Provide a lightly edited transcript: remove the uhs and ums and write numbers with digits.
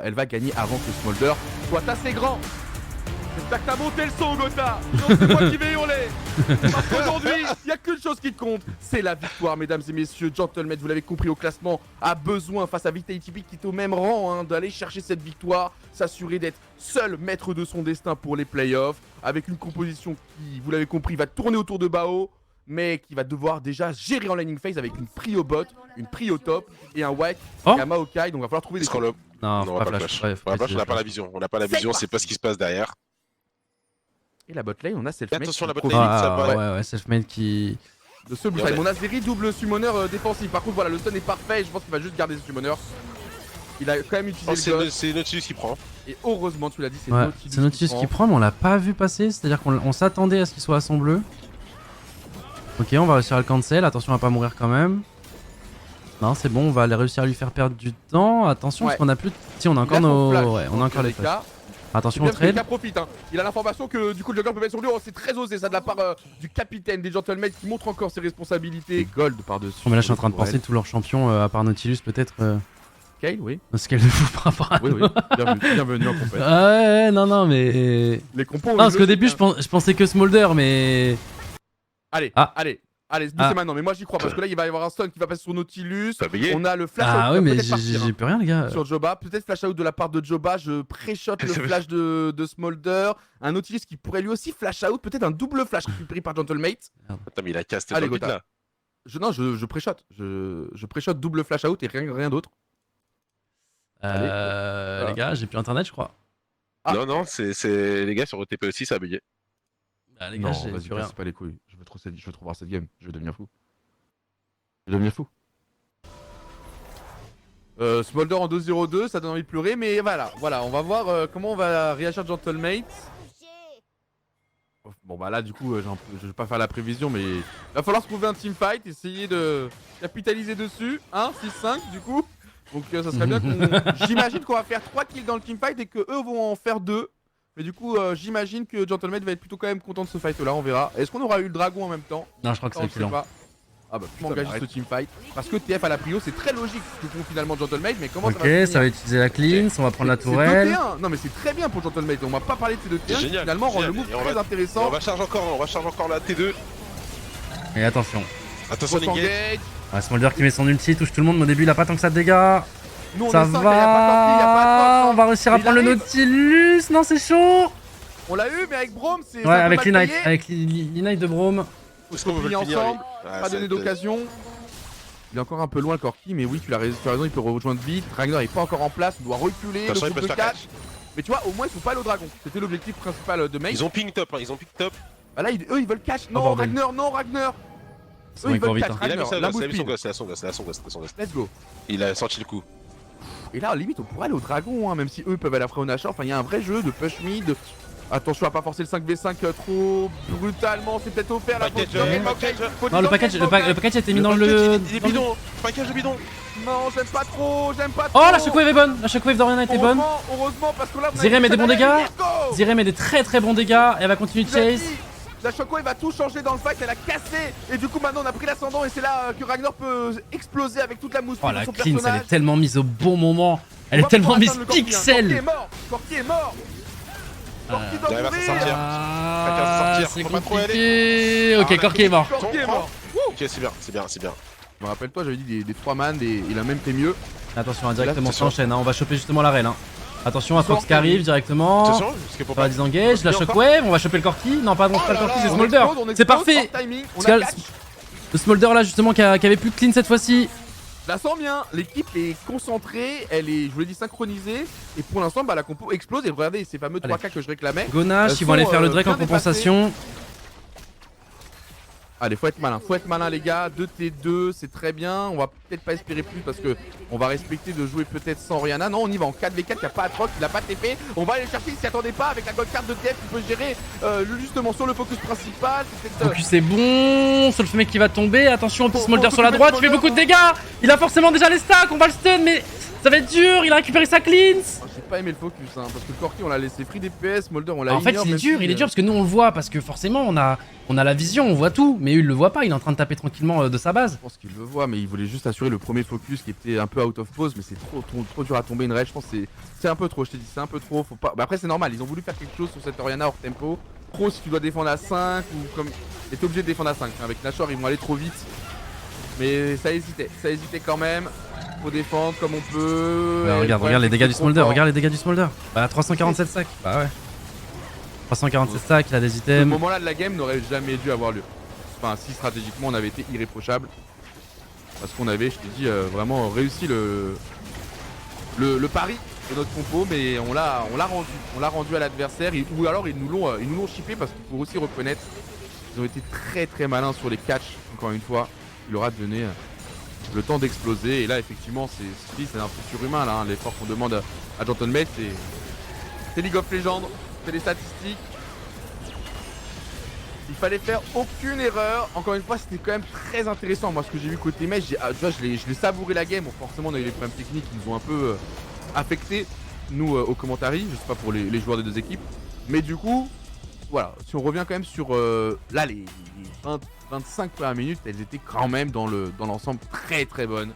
Elle va gagner avant que Smolder soit assez grand. J'espère que t'as monté le son, Gotha. Non, c'est moi qui vais hurler. Parce qu'aujourd'hui, il n'y a qu'une chose qui compte, c'est la victoire, mesdames et messieurs. Gentlemen, vous l'avez compris, au classement, a besoin, face à Vitality Peak, qui est au même rang, d'aller chercher cette victoire, s'assurer d'être seul maître de son destin pour les playoffs, avec une composition qui, vous l'avez compris, va tourner autour de Bao, mais qui va devoir déjà gérer en laning phase avec une prio bot, une prio top et un white et un Maokai. Donc, il va falloir trouver des... Non, on va pas flash. On n'a pas la vision. On n'a pas la vision, c'est pas ce qui se passe derrière. Et la botlane, on a Selfmade. Attention, la botlane, ouais, Selfmade qui. De ce blue side. On a Zeri, double summoner défensif. Par contre, voilà, le stun est parfait. Je pense qu'il va juste garder ce summoner. Il a quand même utilisé le c'est Nautilus qui prend. Et heureusement, tu l'as dit, c'est Nautilus qui prend, mais on l'a pas vu passer. C'est-à-dire qu'on s'attendait à ce qu'il soit à son bleu. Ok, on va réussir à le cancel. Attention à pas mourir quand même. Non, c'est bon, on va réussir à lui faire perdre du temps. Attention, parce qu'on a plus. Si, on a encore nos. Ouais, on a encore les flashs. Attention au trade. Profite, Il a l'information que du coup le jungle peut mettre sur lui. Oh, c'est très osé ça de la part du capitaine des Gentlemen qui montre encore ses responsabilités. Gold par-dessus. Oh, mais là je suis en train de penser tous leurs champions, à part Nautilus peut-être. Scale, oui. Scale de fou par rapport à. Oui, oui. Bienvenue en compagnie. Ouais, non, mais. Les compos. Non, parce qu'au début je pensais que Smolder, mais. Allez, c'est maintenant, mais moi j'y crois parce que là il va y avoir un stun qui va passer sur Nautilus. On a le flash out. Ah oui, mais j'ai plus rien, les gars. Sur Joba, peut-être flash out de la part de Joba. Je pré-shot le flash de Smolder. Un Nautilus qui pourrait lui aussi flash out. Peut-être un double flash récupéré par Gentlemate. Attends, mais il a casté le vite là. Non, je pré-shot. Je pré-shot double flash out et rien d'autre. Les gars, j'ai plus internet, je crois. Non, c'est les gars sur OTP aussi, ça a bugué. Ah, les gars, j'ai plus rien. C'est pas les couilles. Je veux trop voir cette game. Je vais devenir fou. Smolder en 2-0-2, ça donne envie de pleurer, mais voilà, on va voir comment on va réagir Gentlemate. Bon bah là du coup, je vais pas faire la prévision, mais il va falloir se trouver un teamfight, essayer de capitaliser dessus. 6-5 du coup. Donc ça serait bien qu'on... J'imagine qu'on va faire 3 kills dans le teamfight et que eux vont en faire 2. Mais du coup, j'imagine que Gentleman va être plutôt quand même content de ce fight là, on verra. Est-ce qu'on aura eu le dragon en même temps? Non, je crois que c'est excellent. Ah bah, comment engager ce teamfight? Parce que TF à la prio, c'est très logique ce que font finalement Gentleman, mais comment ça va finir? Ok, ça va utiliser la cleanse, on va prendre la tourelle. Non mais c'est très bien pour Gentleman, on va pas parler de ces deux T1 qui finalement rend le move très intéressant. On va charger encore la T2. Et attention. Attention l'engage. Smolder qui met son ulti, touche tout le monde, mais au début il a pas tant que ça de dégâts. Nous, ça va, on va réussir à prendre le Nautilus, non c'est chaud. On l'a eu, mais avec Braum, c'est. Ouais, avec l'Ignite de Braum. Faut se plier ensemble, pas donner d'occasion. Il est encore un peu loin le Corki, mais oui, tu as raison, il peut rejoindre vite. Ragnar est pas encore en place, on doit reculer. Le groupe de catch. Mais tu vois, au moins ils sont pas allés au dragon. C'était l'objectif principal de Mage. Ils ont ping top, Bah là, eux ils veulent catch. Non, Ragnar. Eux ils veulent catch. Il a mis son gosse, c'est la son gosse. Let's go. Il a senti le coup. Et là, limite, on pourrait aller au dragon, même si eux peuvent aller après au Nashor. Enfin, il y a un vrai jeu de push mid. Attention à pas forcer le 5v5 trop brutalement, c'est peut-être offert la faute. Non, le package a été mis dans le. Package de bidon. Non, j'aime pas trop. Oh, la shockwave est bonne. La shockwave d'Oriana était bonne. Heureusement, parce que là, Zirem met des bons dégâts. Zirem met des très bons dégâts. Elle va continuer de chase. La shockwave va tout changer dans le fight, elle a cassé. Et du coup, maintenant, on a pris l'ascendant. Et c'est là que Ragnar peut exploser avec toute la mousse. Oh, la cleanse, elle est tellement mise au bon moment. Elle est tellement mise pixel. Corki est mort. Corki doit mourir. C'est compliqué. Ok, Corki est mort. Ok, c'est bien. Je me rappelle-toi, j'avais dit des 3 man, il a même fait mieux. Attention, directement ça enchaîne, on va choper justement la rail. Attention à Fox qui arrive directement. Attention, on va disengage, la shockwave, on va choper le Corki. Non, pardon, c'est pas le Corki, c'est Smolder. C'est parfait. Le Smolder là justement qui avait plus de clean cette fois-ci. Je la sens bien, l'équipe est concentrée, elle est, je vous l'ai dit, synchronisée. Et pour l'instant, bah, la compo explose. Et regardez ces fameux 3K que je réclamais. Gonache, ils vont aller faire le Drake en compensation. Allez, faut être malin les gars, 2T2, c'est très bien, on va peut-être pas espérer plus parce que on va respecter de jouer peut-être sans Rihanna. Non, on y va en 4v4, il n'y a pas Atrox, il a pas TP, on va aller chercher, il s'y attendait pas avec la gold card de TF qui peut gérer justement sur le focus principal. Focus c'est bon, seul mec qui va tomber, attention au petit Smolder sur la droite, il fait beaucoup de dégâts, il a forcément déjà les stacks, on va le stun mais ça va être dur, il a récupéré sa cleanse. J'ai pas aimé le focus parce que Corki on l'a laissé free DPS, Molder on l'a en fait il est dur parce que nous on le voit parce que forcément on a la vision, on voit tout, mais eux, ils le voient pas, il est en train de taper tranquillement de sa base. Je pense qu'il le voit, mais il voulait juste assurer le premier focus qui était un peu out of pause, mais c'est trop dur à tomber une raid. Je pense que c'est un peu trop, je t'ai dit, c'est un peu trop. Faut pas... Bah après, c'est normal, ils ont voulu faire quelque chose sur cette Orianna hors tempo. Trop si tu dois défendre à 5 ou comme. Et t'es obligé de défendre à 5. Avec Nashor, ils vont aller trop vite. Mais ça hésitait quand même. Faut défendre comme on peut. Bah, regarde les dégâts du Smolder, regarde les dégâts du Smolder. Bah 347 sacs, bah ouais. 347 sacs, il a des Ce items. moment-là de la game n'aurait jamais dû avoir lieu. Enfin, si stratégiquement on avait été irréprochable. Parce qu'on avait, je t'ai dit, vraiment réussi le pari de notre compo, mais on l'a rendu. On l'a rendu à l'adversaire, ou alors ils nous l'ont chippé parce qu'il faut aussi reconnaître. Ils ont été très malins sur les catchs, encore une fois. Il leur a donné le temps d'exploser. Et là, effectivement, c'est un peu surhumain, là. Hein. L'effort qu'on demande à Gentleman, c'est League of Legends, c'est les statistiques. Il fallait faire aucune erreur. Encore une fois, c'était quand même très intéressant. Moi, ce que j'ai vu côté match, tu vois, je l'ai savouré la game. Bon, forcément, on a eu des problèmes techniques qui nous ont un peu affectés, nous, aux commentaires. Je sais pas pour les joueurs des deux équipes. Mais du coup, voilà, si on revient quand même sur là, les 25 premières minutes, elles étaient quand même dans l'ensemble très bonnes.